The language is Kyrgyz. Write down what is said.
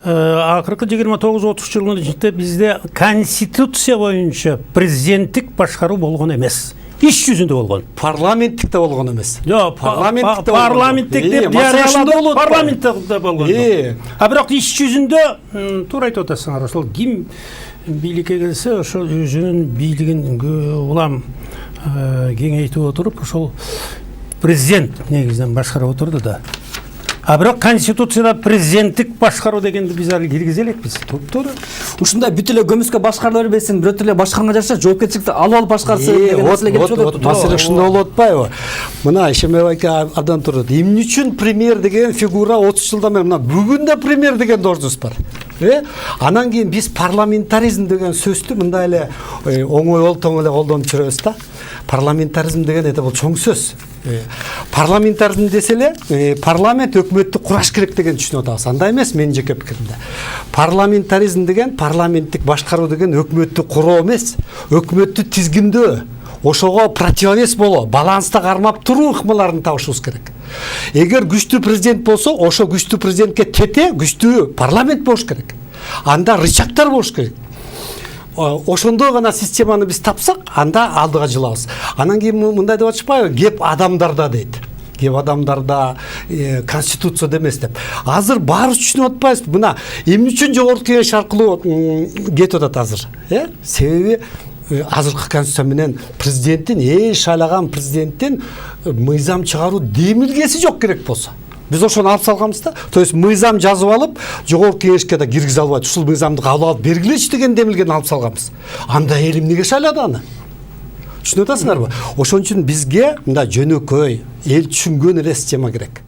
акыркы 29-30 жылдын ичинде бизде конституция боюнча президенттик башкаруу болгон эмес. Иш жүзүндө болгон. Парламенттик да болгон эмес. Жок, парламенттик деп жарыяланды, парламентте болгон. А бирок иш жүзүндө туура айтып атасыңар, ошол ким бийликке келсе, ошол өзүнүн бийлигин улам кеңейтип отуруп, ошол президент негизинен башкарып отурду да. А бирок конституцияда президенттик башкаруу дегенди биз али киргизе элекпиз. Туура. Ушундай бүт эле көмүскө башкарыла бербесин, бирок эле башкарганга жараша жоопкерчиликти алып башкарса деген маселе келип чыгат. Маселе ушундай болуп атпайбы? Мына Ишембек айке абдан туура. Эмне үчүн премьер деген фигура 30 жылдан бери мына бүгүн да премьер деген должность бар. Анан кийин биз парламентаризм деген сөздү мындай эле оңой олтоң эле колдонуп жүрөбүз да. Парламентаризм деген бул чоң сөз. Парламентаризм десе эле парламент өкмөттү кураш керек деген түшүнүп атабыз. Андай эмес менин жеке пикиримде. Парламентаризм деген парламенттик башкаруу деген өкмөттү куруу эмес, өкмөттү тизгиндөө, ошого противовес боло, баланста кармап туруу ыкмаларын табышыбыз керек. Эгер күчтүү президент болсо, ошо күчтүү президентке тете күчтүү парламент болуш керек. Анда рычагтар болуш керек. Ошондой гана системаны биз тапсак, анда алдыга жылабыз. Анан кийин мындай деп атышпайбы? Кеп адамдарда дейт. Кеп адамдарда конституция демес деп. Азыр баарыбыз түшүнүп атпайбызбы? Мына эмне үчүн жогорку кеңеш аркылуу кетип атат азыр? Себеби азыркы конституция менен президенттин шайлаган президенттин мыйзам чыгаруу демилгеси жок керек болсо. Биз ошону алып салганбыз да. То есть мыйзам жазып алып, жогорку кеңешке да киргизе албайт. Ушул мыйзамды кабыл алып бергилечи деген демилгени алып салганбыз. Анда эл эмнеге шайлады аны? Түшүнүп атасыңарбы? Ошон үчүн бизге мындай жөнөкөй, эл түшүнгөн эле система керек.